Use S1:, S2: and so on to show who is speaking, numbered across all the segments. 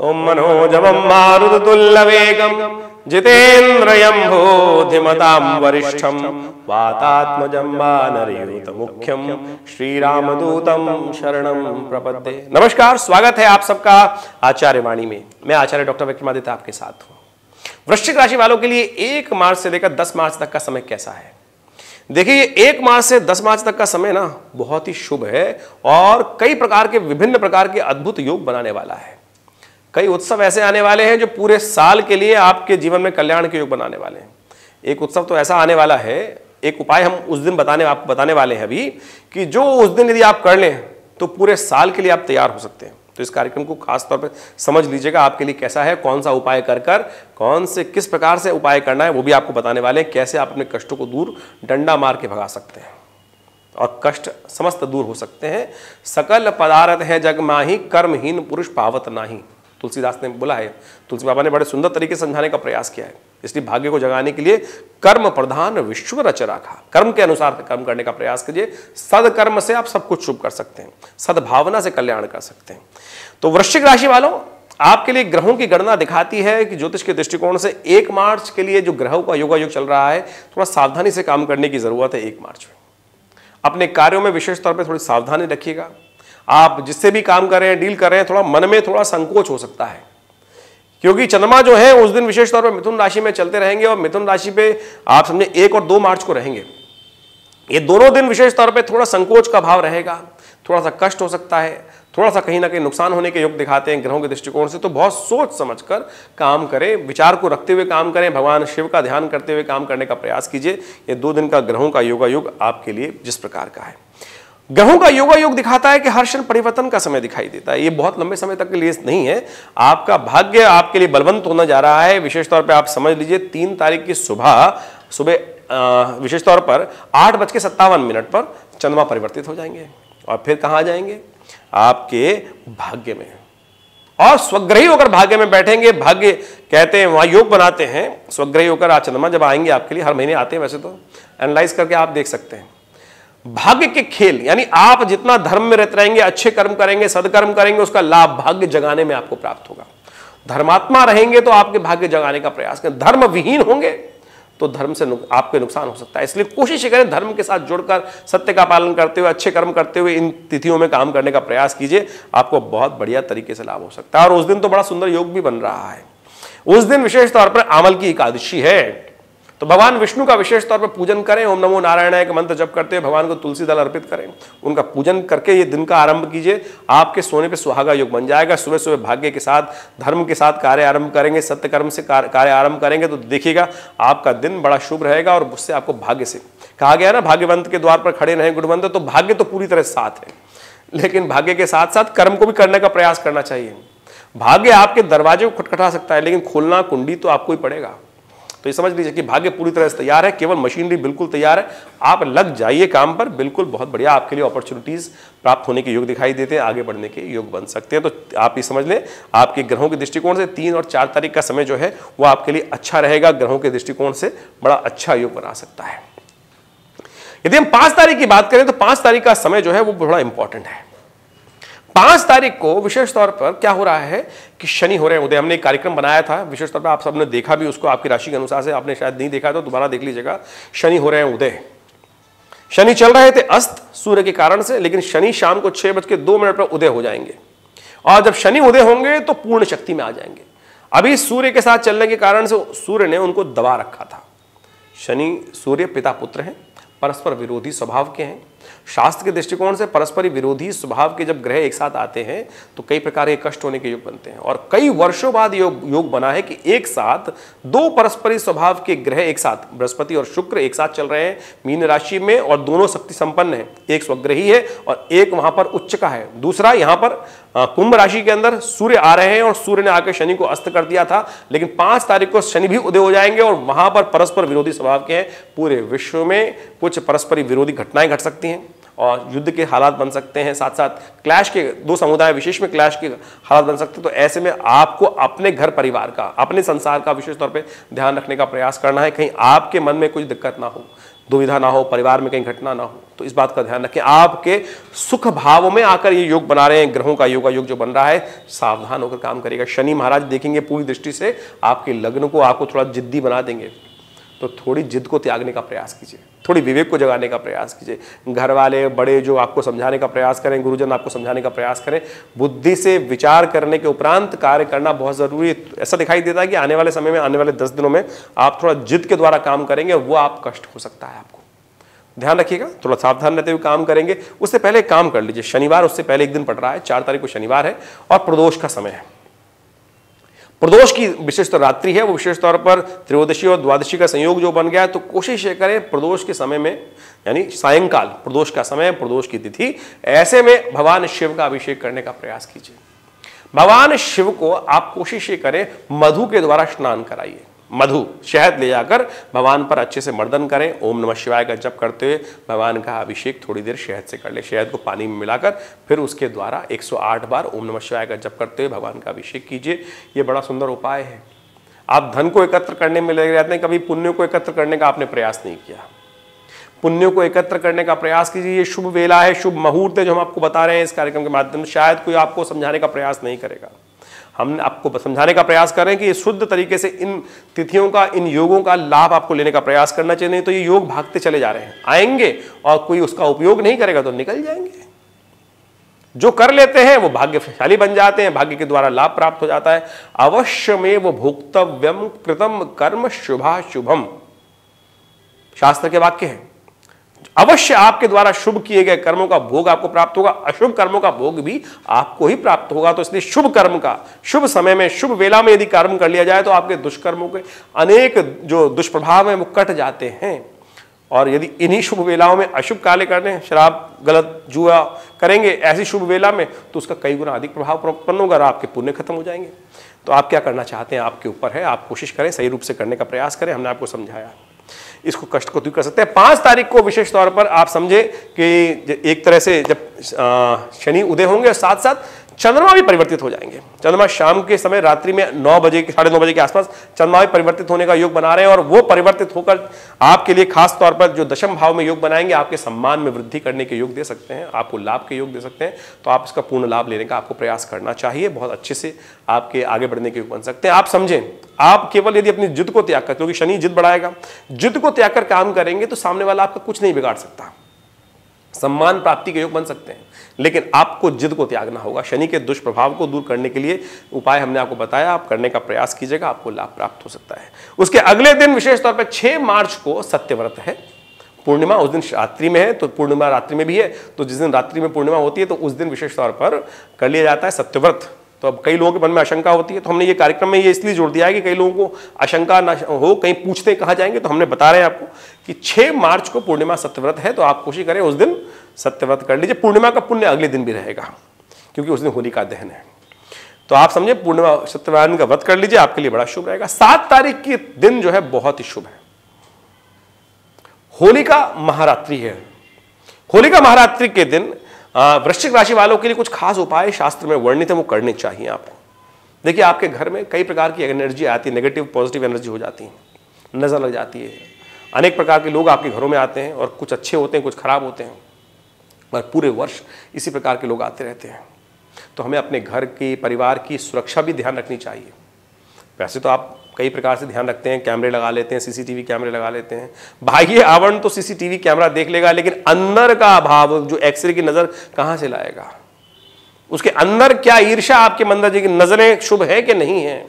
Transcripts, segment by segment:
S1: ओम मनोजवं मारुततुल्यवेगं जितेन्द्रियं बुद्धिमतां वरिष्ठं वातात्मजं वानरयूथमुख्यं श्रीरामदूतं शरणं प्रपद्ये। नमस्कार, स्वागत है आप सबका आचार्य वाणी में। मैं आचार्य डॉक्टर विक्रमादित्य आपके साथ हूँ। वृश्चिक राशि वालों के लिए 1 मार्च से लेकर 10 मार्च तक का समय कैसा है? देखिए, 1 मार्च से 10 मार्च तक का समय ना बहुत ही शुभ है और कई प्रकार के विभिन्न प्रकार के अद्भुत योग बनाने वाला है। कई उत्सव ऐसे आने वाले हैं जो पूरे साल के लिए आपके जीवन में कल्याण के योग बनाने वाले हैं। एक उत्सव तो ऐसा आने वाला है, एक उपाय हम उस दिन आपको बताने वाले हैं अभी, कि जो उस दिन यदि आप कर लें तो पूरे साल के लिए आप तैयार हो सकते हैं। तो इस कार्यक्रम को खास तौर पे समझ लीजिएगा, आपके लिए कैसा है, कौन सा उपाय कर कौन से किस प्रकार से उपाय करना है वो भी आपको बताने वाले हैं। कैसे आप अपने कष्टों को दूर डंडा मार के भगा सकते हैं और कष्ट समस्त दूर हो सकते हैं। सकल पदार्थ है जग माही, कर्महीन पुरुष पावत नाही, तुलसीदास ने बोला है। तुलसी बाबा ने बड़े सुंदर तरीके से समझाने का प्रयास किया है। इसलिए भाग्य को जगाने के लिए कर्म प्रधान विश्व रच रखा, कर्म के अनुसार कर्म करने का प्रयास कीजिए। सदकर्म से आप सब कुछ शुभ कर सकते हैं, सद्भावना से कल्याण कर सकते हैं। तो वृश्चिक राशि वालों, आपके लिए ग्रहों की गणना दिखाती है कि ज्योतिष के दृष्टिकोण से 1 मार्च के लिए जो ग्रहों का योगायोग चल रहा है, थोड़ा सावधानी से काम करने की जरूरत है। 1 मार्च में अपने कार्यों में विशेष तौर पर थोड़ी सावधानी रखिएगा। आप जिससे भी काम कर रहे हैं, डील कर रहे हैं, थोड़ा मन में थोड़ा संकोच हो सकता है, क्योंकि चंद्रमा जो है उस दिन विशेष तौर पर मिथुन राशि में चलते रहेंगे और मिथुन राशि पे आप समझे 1 और 2 मार्च को रहेंगे। ये दोनों दिन विशेष तौर पे थोड़ा संकोच का भाव रहेगा, थोड़ा सा कष्ट हो सकता है, थोड़ा सा कहीं ना कहीं नुकसान होने के योग दिखाते हैं ग्रहों के दृष्टिकोण से। तो बहुत सोच समझकर काम करें, विचार को रखते हुए काम करें, भगवान शिव का ध्यान करते हुए काम करने का प्रयास कीजिए। ये 2 दिन का ग्रहों का योगायोग आपके लिए जिस प्रकार का है, ग्रहों का योगायोग दिखाता है कि हर क्षण परिवर्तन का समय दिखाई देता है। ये बहुत लंबे समय तक के लिए नहीं है। आपका भाग्य आपके लिए बलवंत होना जा रहा है। विशेष तौर पे आप समझ लीजिए 3 तारीख की सुबह विशेष तौर पर 8:57 पर चंद्रमा परिवर्तित हो जाएंगे और फिर कहाँ आ जाएंगे? आपके भाग्य में, और स्वग्रही होकर भाग्य में बैठेंगे। भाग्य कहते हैं, वहां योग बनाते हैं, स्वग्रही होकर आज चंद्रमा जब आएंगे आपके लिए, हर महीने आते हैं वैसे तो, एनालाइज करके आप देख सकते हैं। भाग्य के खेल, यानी आप जितना धर्म में रहते रहेंगे, अच्छे कर्म करेंगे, सदकर्म करेंगे, उसका लाभ भाग्य जगाने में आपको प्राप्त होगा। धर्मात्मा रहेंगे तो आपके भाग्य जगाने का प्रयास करें। धर्म विहीन होंगे तो धर्म से आपके नुकसान हो सकता है। इसलिए कोशिश करें धर्म के साथ जुड़कर, सत्य का पालन करते हुए, अच्छे कर्म करते हुए इन तिथियों में काम करने का प्रयास कीजिए। आपको बहुत बढ़िया तरीके से लाभ हो सकता है। और उस दिन तो बड़ा सुंदर योग भी बन रहा है। उस दिन विशेष तौर पर आमल की एकादशी है, तो भगवान विष्णु का विशेष तौर पर पूजन करें। ओम नमो नारायणाय का मंत्र जप करते हुए भगवान को तुलसी दल अर्पित करें, उनका पूजन करके ये दिन का आरंभ कीजिए। आपके सोने पे सुहागा योग बन जाएगा। सुबह सुबह भाग्य के साथ, धर्म के साथ कार्य आरंभ करेंगे, सत्य कर्म से कार्य आरंभ करेंगे तो देखिएगा आपका दिन बड़ा शुभ रहेगा। और उससे आपको भाग्य से कहा गया ना, भाग्यवंत के द्वार पर खड़े रहें गुणवंत। तो भाग्य तो पूरी तरह साथ है, लेकिन भाग्य के साथ साथ कर्म को भी करने का प्रयास करना चाहिए। भाग्य आपके दरवाजे को खटखटा सकता है, लेकिन खोलना कुंडी तो आपको ही पड़ेगा। तो ये समझ लीजिए कि भाग्य पूरी तरह से तैयार है, केवल मशीनरी बिल्कुल तैयार है। आप लग जाइए काम पर, बिल्कुल बहुत बढ़िया आपके लिए अपॉर्चुनिटीज प्राप्त होने के योग दिखाई देते हैं, आगे बढ़ने के योग बन सकते हैं। तो आप ये समझ लें, आपके ग्रहों के दृष्टिकोण से 3 और 4 तारीख का समय जो है वो आपके लिए अच्छा रहेगा। ग्रहों के दृष्टिकोण से बड़ा अच्छा योग बना सकता है। यदि हम 5 तारीख की बात करें तो 5 तारीख का समय जो है वो बड़ा इंपॉर्टेंट है। 5 तारीख को विशेष तौर पर क्या हो रहा है कि शनि हो रहे हैं उदय। हमने एक कार्यक्रम बनाया था, विशेष तौर पर आप सबने देखा भी उसको, आपकी राशि के अनुसार से। आपने शायद नहीं देखा तो दोबारा देख लीजिएगा। शनि हो रहे हैं उदय। शनि चल रहे थे अस्त सूर्य के कारण से, लेकिन शनि शाम को 6:02 पर उदय हो जाएंगे। और जब शनि उदय होंगे तो पूर्ण शक्ति में आ जाएंगे। अभी सूर्य के साथ चलने के कारण से सूर्य ने उनको दबा रखा था। शनि सूर्य पिता पुत्र हैं, परस्पर विरोधी स्वभाव के हैं। शास्त्र के दृष्टिकोण से परस्पर विरोधी स्वभाव के जब ग्रह एक साथ आते हैं तो कई प्रकार के कष्ट होने के योग बनते हैं। और कई वर्षों बाद योग बना है कि एक साथ 2 परस्परी स्वभाव के ग्रह एक साथ, बृहस्पति और शुक्र एक साथ चल रहे हैं मीन राशि में, और दोनों शक्ति संपन्न है। एक स्वग्रही है और एक वहां पर उच्च का है। दूसरा यहां पर कुंभ राशि के अंदर सूर्य आ रहे हैं और सूर्य ने आकर शनि को अस्त कर दिया था, लेकिन 5 तारीख को शनि भी उदय हो जाएंगे और वहां पर परस्पर विरोधी स्वभाव के हैं। पूरे विश्व में कुछ परस्पर विरोधी घटनाएं घट सकती हैं और युद्ध के हालात बन सकते हैं, साथ साथ क्लैश के 2 समुदाय विशेष में क्लैश के हालात बन सकते हैं। तो ऐसे में आपको अपने घर परिवार का, अपने संसार का विशेष तौर पे ध्यान रखने का प्रयास करना है, कहीं आपके मन में कुछ दिक्कत ना हो। दुविधा ना हो, परिवार में कहीं घटना ना हो। तो इस बात का ध्यान रखें। आपके सुख भाव में आकर ये योग बना रहे हैं, ग्रहों का योगा योग जो बन रहा है, सावधान होकर काम करेगा। शनि महाराज देखेंगे पूरी दृष्टि से आपके लग्न को, आपको थोड़ा जिद्दी बना देंगे। तो थोड़ी जिद को त्यागने का प्रयास कीजिए, थोड़ी विवेक को जगाने का प्रयास कीजिए। घर वाले बड़े जो आपको समझाने का प्रयास करें, गुरुजन आपको समझाने का प्रयास करें, बुद्धि से विचार करने के उपरांत कार्य करना बहुत जरूरी है। ऐसा दिखाई देता है कि आने वाले समय में, आने वाले 10 दिनों में आप थोड़ा जिद के द्वारा काम करेंगे, वो आप कष्ट हो सकता है आपको। ध्यान रखिएगा, थोड़ा सावधान रहते हुए काम करेंगे। उससे पहले काम कर लीजिए। शनिवार उससे पहले एक दिन पड़ रहा है, 4 तारीख को शनिवार है और प्रदोष का समय है। प्रदोष की विशेष तो रात्रि है, वो विशेष तौर पर त्रयोदशी और द्वादशी का संयोग जो बन गया है। तो कोशिश ये करें प्रदोष के समय में, यानी सायंकाल, प्रदोष का समय, प्रदोष की तिथि, ऐसे में भगवान शिव का अभिषेक करने का प्रयास कीजिए। भगवान शिव को आप कोशिश ये करें मधु के द्वारा स्नान कराइए। मधु, शहद ले जाकर भगवान पर अच्छे से मर्दन करें। ओम नमः शिवाय का जप करते हुए भगवान का अभिषेक थोड़ी देर शहद से कर ले। शहद को पानी में मिलाकर फिर उसके द्वारा 108 बार ओम नमः शिवाय का जप करते हुए भगवान का अभिषेक कीजिए। ये बड़ा सुंदर उपाय है। आप धन को एकत्र करने में लगे रहते हैं, कभी पुण्य को एकत्र करने का आपने प्रयास नहीं किया। पुण्य को एकत्र करने का प्रयास कीजिए। ये शुभ वेला है, शुभ मुहूर्त है जो हम आपको बता रहे हैं इस कार्यक्रम के माध्यम से। शायद कोई आपको समझाने का प्रयास नहीं करेगा, हम आपको समझाने का प्रयास करें कि शुद्ध तरीके से इन तिथियों का, इन योगों का लाभ आपको लेने का प्रयास करना चाहिए। नहीं तो ये योग भागते चले जा रहे हैं, आएंगे और कोई उसका उपयोग नहीं करेगा तो निकल जाएंगे। जो कर लेते हैं वो भाग्यशाली बन जाते हैं, भाग्य के द्वारा लाभ प्राप्त हो जाता है। अवश्यमेव भोक्तव्यम कृतम कर्म शुभाशुभम, शास्त्र के वाक्य है। अवश्य आपके द्वारा शुभ किए गए कर्मों का भोग आपको प्राप्त होगा, अशुभ कर्मों का भोग भी आपको ही प्राप्त होगा। तो इसलिए शुभ कर्म का शुभ समय में, शुभ वेला में यदि कर्म कर लिया जाए तो आपके दुष्कर्मों के अनेक जो दुष्प्रभाव हैं वो कट जाते हैं। और यदि इन्हीं शुभ वेलाओं में अशुभ कार्य करने, शराब, गलत जुआ करेंगे ऐसी शुभ वेला में, तो उसका कई गुना अधिक प्रभाव उत्पन्न होगा और आपके पुण्य खत्म हो जाएंगे। तो आप क्या करना चाहते हैं आपके ऊपर है। आप कोशिश करें, सही रूप से करने का प्रयास करें। हमने आपको समझाया, इसको कष्ट को दूर कर सकते हैं। 5 तारीख को विशेष तौर पर आप समझे कि एक तरह से जब शनि उदय होंगे और साथ साथ चंद्रमा भी परिवर्तित हो जाएंगे। चंद्रमा शाम के समय, रात्रि में 9 बजे, 9:30 बजे के आसपास चंद्रमा भी परिवर्तित होने का योग बना रहे हैं। और वो परिवर्तित होकर आपके लिए खास तौर पर जो दशम भाव में योग बनाएंगे, आपके सम्मान में वृद्धि करने के योग दे सकते हैं, आपको लाभ के योग दे सकते हैं। तो आप इसका पूर्ण लाभ लेने का आपको प्रयास करना चाहिए। बहुत अच्छे से आपके आगे बढ़ने के योग बन सकते हैं। आप समझें, आप केवल यदि अपनी जिद को त्याग कर, क्योंकि शनि जिद बढ़ाएगा, जिद को त्याग कर काम करेंगे तो सामने वाला आपका कुछ नहीं बिगाड़ सकता। सम्मान प्राप्ति के योग बन सकते हैं, लेकिन आपको जिद को त्यागना होगा। शनि के दुष्प्रभाव को दूर करने के लिए उपाय हमने आपको बताया, आप करने का प्रयास कीजिएगा, आपको लाभ प्राप्त हो सकता है। उसके अगले दिन विशेष तौर पर 6 मार्च को सत्यव्रत है। पूर्णिमा उस दिन रात्रि में है, तो पूर्णिमा रात्रि में भी है। तो जिस दिन रात्रि में पूर्णिमा होती है तो उस दिन विशेष तौर पर कर लिया जाता है सत्यव्रत। तो अब कई लोगों के मन में आशंका होती है, तो हमने ये कार्यक्रम में ये इसलिए जोड़ दिया है कि कई लोगों को आशंका ना हो, कहीं पूछते कहाँ जाएंगे। तो हमने बता रहे हैं आपको कि 6 मार्च को पूर्णिमा सत्यव्रत है, तो आप कोशिश करें उस दिन सत्यव्रत कर लीजिए। पूर्णिमा का पुण्य अगले दिन भी रहेगा, क्योंकि उस दिन होलिका दहन है। तो आप समझे, पूर्णिमा सत्यनारायण का व्रत कर लीजिए, आपके लिए बड़ा शुभ रहेगा। 7 तारीख के दिन जो है बहुत ही शुभ है, होलिका महारात्रि है। होलिका महारात्रि के दिन वृश्चिक राशि वालों के लिए कुछ खास उपाय शास्त्र में वर्णित है, वो करने चाहिए आपको। देखिए, आपके घर में कई प्रकार की एनर्जी आती है, नेगेटिव पॉजिटिव एनर्जी हो जाती है, नजर लग जाती है। अनेक प्रकार के लोग आपके घरों में आते हैं और कुछ अच्छे होते हैं, कुछ खराब होते हैं, और पूरे वर्ष इसी प्रकार के लोग आते रहते हैं। तो हमें अपने घर की, परिवार की सुरक्षा भी ध्यान रखनी चाहिए। वैसे तो आप कई प्रकार से ध्यान रखते हैं, कैमरे लगा लेते हैं, सीसीटीवी कैमरे लगा लेते हैं। बाह्य आवरण तो सीसीटीवी कैमरा देख लेगा, लेकिन अंदर का भाव, जो एक्सरे की नजर कहां से लाएगा? उसके अंदर क्या ईर्ष्या आपके मंदिर जी की नजरें शुभ है कि नहीं है?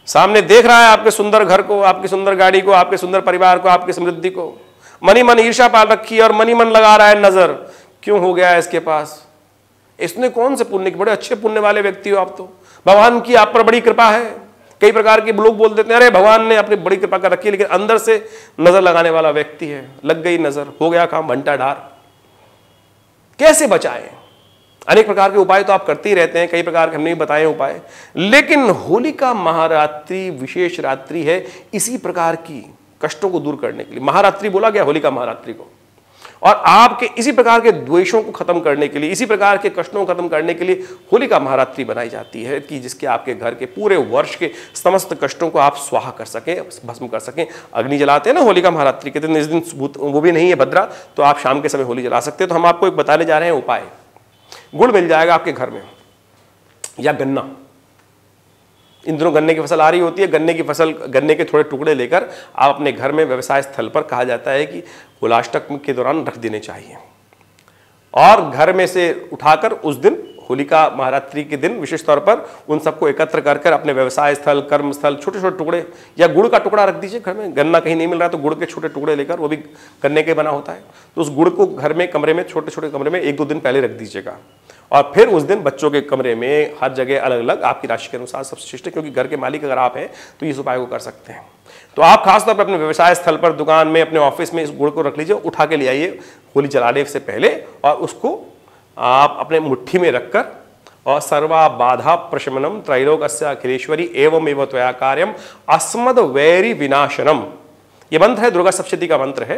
S1: सामने देख रहा है आपके सुंदर घर को, आपकी सुंदर गाड़ी को, आपके सुंदर परिवार को, आपकी समृद्धि को, मनी मन ईर्ष्या पाल रखी है और मनी मन लगा रहा है नजर। क्यों हो गया है इसके पास? इसने कौन से पुण्य, बड़े अच्छे पुण्य वाले व्यक्ति हो आप, तो भगवान की आप पर बड़ी कृपा है। कई प्रकार के लोग बोल देते हैं, अरे भगवान ने अपनी बड़ी कृपा कर रखी है, लेकिन अंदर से नजर लगाने वाला व्यक्ति है। लग गई नजर, हो गया काम घंटा ढार। कैसे बचाएं? अनेक प्रकार के उपाय तो आप करते ही रहते हैं, कई प्रकार के हमने भी बताए उपाय, लेकिन होलिका महारात्रि विशेष रात्रि है इसी प्रकार की कष्टों को दूर करने के लिए। महारात्रि बोला गया होलिका महारात्रि को, और आपके इसी प्रकार के द्वेषों को खत्म करने के लिए, इसी प्रकार के कष्टों को खत्म करने के लिए होलिका महारात्रि बनाई जाती है कि जिसके आपके घर के पूरे वर्ष के समस्त कष्टों को आप स्वाहा कर सकें, भस्म कर सकें। अग्नि जलाते हैं ना होलिका महारात्रि के दिन, इस दिन वो भी नहीं है भद्रा, तो आप शाम के समय होली जला सकते हैं। तो हम आपको एक बताने जा रहे हैं उपाय। गुड़ मिल जाएगा आपके घर में या गन्ना, इन दिनों गन्ने की फसल आ रही होती है। गन्ने की फसल, गन्ने के थोड़े टुकड़े लेकर आप अपने घर में व्यवसाय स्थल पर, कहा जाता है कि होलाष्टक के दौरान रख देने चाहिए, और घर में से उठाकर उस दिन होलिका महारात्रि के दिन विशेष तौर पर उन सबको एकत्र कर अपने व्यवसाय स्थल, कर्म स्थल, छोटे छोटे टुकड़े या गुड़ का टुकड़ा रख दीजिए घर में। गन्ना कहीं नहीं मिल रहा तो गुड़ के छोटे टुकड़े लेकर, वो भी गन्ने के बना होता है, तो उस गुड़ को घर में कमरे में, छोटे छोटे कमरे में 1-2 दिन पहले रख दीजिएगा। और फिर उस दिन बच्चों के कमरे में हर जगह अलग अलग, आपकी राशि के अनुसार सबसे श्रेष्ठ है, क्योंकि घर के मालिक अगर आप हैं तो इस उपाय को कर सकते हैं। तो आप खासतौर पर अपने व्यवसाय स्थल पर, दुकान में, अपने ऑफिस में इस गुड़ को रख लीजिए, उठा के ले आइए होली जलाने से पहले, और उसको आप अपने मुट्ठी में रखकर, और सर्वा बाधा प्रशमनम त्रैलोक्य अखिलेश्वरी एवमेव त्वया कार्यम अस्मद वैरी विनाशनम, ये मंत्र है, दुर्गा सप्तशती का मंत्र है।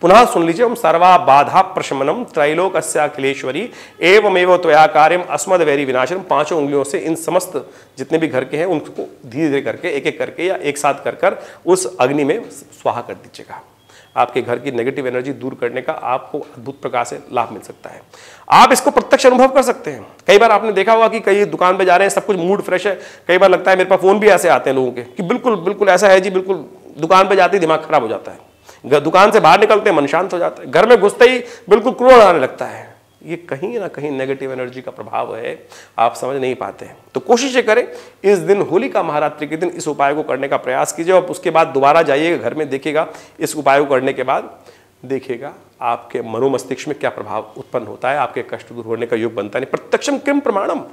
S1: पुनः सुन लीजिए, हम सर्वा बाधा प्रशमनम त्रैलोक्य अखिलेश्वरी एवमेव त्वया कार्यम अस्मद वैरी विनाशनम, 5 उंगलियों से इन समस्त जितने भी घर के हैं उनको धीरे धीरे करके, एक एक करके या एक साथ कर उस अग्नि में स्वाहा कर दीजिएगा। आपके घर की नेगेटिव एनर्जी दूर करने का आपको अद्भुत प्रकार से लाभ मिल सकता है। आप इसको प्रत्यक्ष अनुभव कर सकते हैं। कई बार आपने देखा होगा कि कई दुकान पे जा रहे हैं, सब कुछ मूड फ्रेश है, कई बार लगता है, मेरे पास फोन भी ऐसे आते हैं लोगों के कि बिल्कुल बिल्कुल ऐसा है जी, बिल्कुल दुकान पे जाते ही दिमाग खराब हो जाता है, दुकान से बाहर निकलते हैं मन शांत हो जाता है, घर में घुसते ही बिल्कुल क्रोध आने लगता है। ये कहीं ना कहीं नेगेटिव एनर्जी का प्रभाव है, आप समझ नहीं पाते हैं। तो कोशिश करें इस दिन होलिका महारात्रि के दिन इस उपाय को करने का प्रयास कीजिए, और उसके बाद दोबारा जाइएगा घर में, देखिएगा इस उपाय को करने के बाद देखिएगा आपके मनोमस्तिष्क में क्या प्रभाव उत्पन्न होता है, आपके कष्ट दूर होने का योग बनता है। प्रत्यक्षम किम प्रमाणम,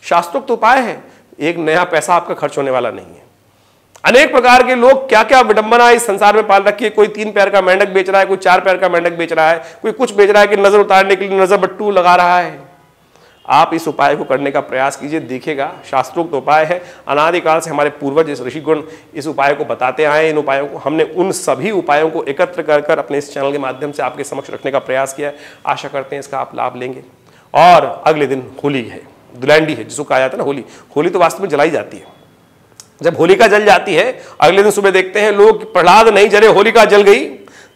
S1: शास्त्रोक्त उपाय है, एक नया पैसा आपका खर्च होने वाला नहीं है। अनेक प्रकार के लोग क्या क्या विडंबना इस संसार में पाल रखी है, कोई 3 पैर का मेंढक बेच रहा है, कोई 4 पैर का मेंढक बेच रहा है, कोई कुछ बेच रहा है कि नजर उतारने के लिए नजर बट्टू लगा रहा है। आप इस उपाय को करने का प्रयास कीजिए, देखिएगा शास्त्रोक्त उपाय है, अनादिकाल से हमारे पूर्वज इस ऋषिगुण इस उपाय को बताते आए। इन उपायों को हमने, उन सभी उपायों को एकत्र कर अपने इस चैनल के माध्यम से आपके समक्ष रखने का प्रयास किया है। आशा करते हैं इसका आप लाभ लेंगे। और अगले दिन होली है, दुलैंडी है, जिसको कहा जाता है ना होली। होली तो वास्तव में जलाई जाती है। जब होलिका जल जाती है, अगले दिन सुबह देखते हैं लोग, प्रहलाद नहीं जले, होलिका जल गई,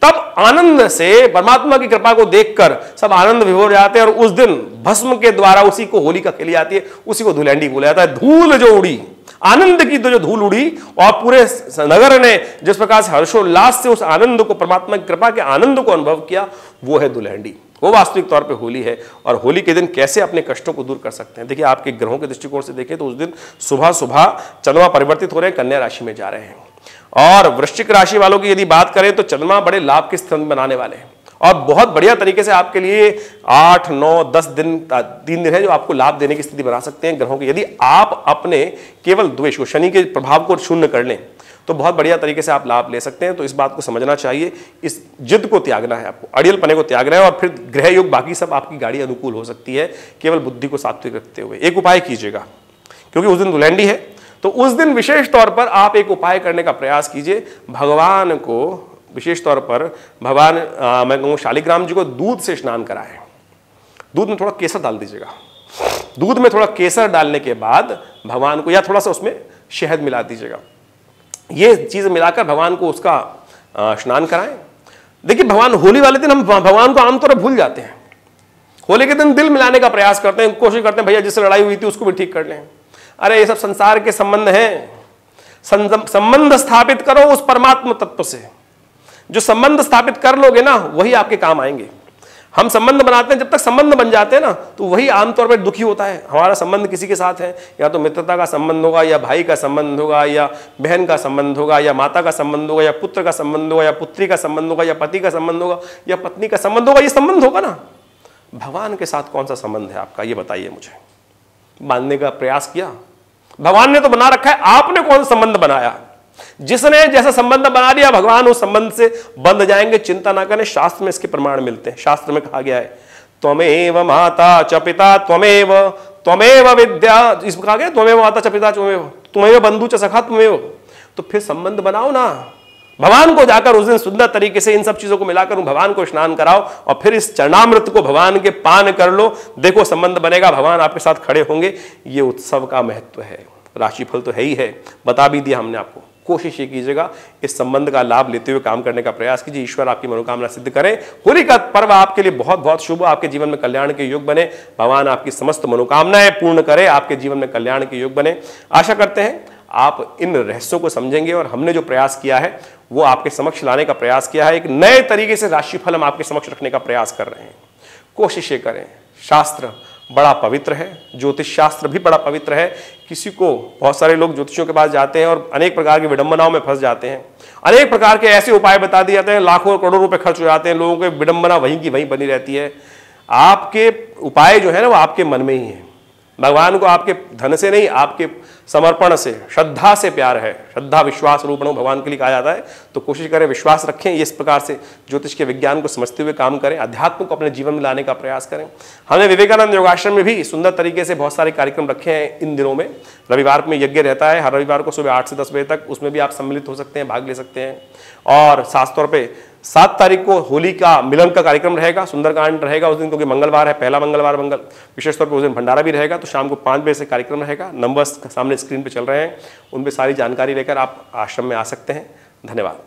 S1: तब आनंद से परमात्मा की कृपा को देखकर सब आनंद विभोर जाते हैं, और उस दिन भस्म के द्वारा उसी को होलिका खेली जाती है, उसी को धुलैंडी बोला जाता है। धूल जो उड़ी, आनंद की तो जो धूल उड़ी, और पूरे नगर ने जिस प्रकार से हर्षोल्लास से उस आनंद को, परमात्मा की कृपा के आनंद को अनुभव किया, वो है धुलैंडी, वो वास्तविक तौर पे होली है। और होली के दिन कैसे अपने कष्टों को दूर कर सकते हैं, देखिए आपके ग्रहों के दृष्टिकोण से देखें तो उस दिन सुबह सुबह चंद्रमा परिवर्तित हो रहे हैं, कन्या राशि में जा रहे हैं। और वृश्चिक राशि वालों की यदि बात करें तो चंद्रमा बड़े लाभ की स्थिति बनाने वाले हैं, और बहुत बढ़िया तरीके से आपके लिए 8, 9, 10 दिन, 3 दिन है जो आपको लाभ देने की स्थिति बना सकते हैं ग्रहों के। यदि आप अपने केवल द्वेष को, शनि के प्रभाव को शून्य कर लें तो बहुत बढ़िया तरीके से आप लाभ ले सकते हैं। तो इस बात को समझना चाहिए, इस जिद को त्यागना है आपको, अड़ियल पने को त्यागना है, और फिर ग्रह योग, बाकी सब आपकी गाड़ी अनुकूल हो सकती है, केवल बुद्धि को सात्विक रखते हुए। एक उपाय कीजिएगा, क्योंकि उस दिन दुलैंडी है, तो उस दिन विशेष तौर पर आप एक उपाय करने का प्रयास कीजिए। भगवान को विशेष तौर पर, भगवान मैं कहूँ शालिग्राम जी को दूध से स्नान कराएं। दूध में थोड़ा केसर डाल दीजिएगा। दूध में थोड़ा केसर डालने के बाद भगवान को, या थोड़ा सा उसमें शहद मिला दीजिएगा, ये चीज मिलाकर भगवान को उसका स्नान कराएं। देखिए भगवान, होली वाले दिन हम भगवान को आमतौर पर भूल जाते हैं। होली के दिन दिल मिलाने का प्रयास करते हैं, कोशिश करते हैं भैया जिससे लड़ाई हुई थी उसको भी ठीक कर लें। अरे ये सब संसार के संबंध हैं, संबंध स्थापित करो उस परमात्मा तत्व से। जो संबंध स्थापित कर लोगे ना, वही आपके काम आएंगे। हम संबंध बनाते हैं, जब तक संबंध बन जाते हैं ना, तो वही आमतौर पर दुखी होता है। हमारा संबंध किसी के साथ है, या तो मित्रता का संबंध होगा, या भाई का संबंध होगा, या बहन का संबंध होगा, या माता का संबंध होगा, या पुत्र का संबंध होगा, या पुत्री का संबंध होगा, या पति का संबंध होगा, या पत्नी का संबंध होगा। ये संबंध होगा ना। भगवान के साथ कौन सा संबंध है आपका, ये बताइए मुझे। बांधने का प्रयास किया, भगवान ने तो बना रखा है, आपने कौन सा संबंध बनाया? जिसने जैसा संबंध बना दिया, भगवान उस संबंध से बंध जाएंगे। चिंता ना करें, शास्त्र में इसके प्रमाण मिलते हैं। शास्त्र में कहा गया है, त्वमेव माता च पिता त्वमेव विद्या, इसमें कहा गया त्वमेव माता च पिता त्वमेव बंधु च सखा त्वमेव। तो फिर संबंध बनाओ ना, भगवान को जाकर उस दिन सुंदर तरीके से इन सब चीजों को मिलाकर भगवान को स्नान कराओ और फिर इस चरणामृत को भगवान के पान कर लो। देखो संबंध बनेगा, भगवान आपके साथ खड़े होंगे। ये उत्सव का महत्व है। राशिफल तो है ही है, बता भी दिया हमने आपको। कोशिश ये कीजिएगा इस संबंध का लाभ लेते हुए काम करने का प्रयास कीजिए। ईश्वर आपकी मनोकामना सिद्ध करें। होली का पर्व आपके लिए बहुत बहुत शुभ, आपके जीवन में कल्याण के योग बने। भगवान आपकी समस्त मनोकामनाएं पूर्ण करे, आपके जीवन में कल्याण के योग बने। आशा करते हैं आप इन रहस्यों को समझेंगे और हमने जो प्रयास किया है वो आपके समक्ष लाने का प्रयास किया है। एक नए तरीके से राशिफल हम आपके समक्ष रखने का प्रयास कर रहे हैं। कोशिश ये करें। शास्त्र बड़ा पवित्र है, ज्योतिष शास्त्र भी बड़ा पवित्र है। किसी को, बहुत सारे लोग ज्योतिषियों के पास जाते हैं और अनेक प्रकार की विडंबनाओं में फंस जाते हैं। अनेक प्रकार के ऐसे उपाय बता दिए जाते हैं, लाखों करोड़ों रुपए खर्च हो जाते हैं, लोगों की विडंबना वहीं की वहीं बनी रहती है। आपके उपाय जो है ना वो आपके मन में ही है। भगवान को आपके धन से नहीं, आपके समर्पण से, श्रद्धा से प्यार है। श्रद्धा विश्वास रूपणो भगवान के लिए कहा जाता है। तो कोशिश करें, विश्वास रखें, इस प्रकार से ज्योतिष के विज्ञान को समझते हुए काम करें, अध्यात्म को अपने जीवन में लाने का प्रयास करें। हमने विवेकानंद योगाश्रम में भी सुंदर तरीके से बहुत सारे कार्यक्रम रखे हैं इन दिनों में। रविवार में यज्ञ रहता है, हर रविवार को सुबह 8 से 10 बजे तक, उसमें भी आप सम्मिलित हो सकते हैं, भाग ले सकते हैं। और खासतौर पर 7 तारीख को होली का मिलन का कार्यक्रम रहेगा, सुंदरकांड रहेगा उस दिन, क्योंकि मंगलवार है, पहला मंगलवार विशेष तौर पर उस दिन भंडारा भी रहेगा। तो शाम को 5 बजे से कार्यक्रम रहेगा। नंबर्स सामने स्क्रीन पे चल रहे हैं, उन पे सारी जानकारी लेकर आप आश्रम में आ सकते हैं। धन्यवाद।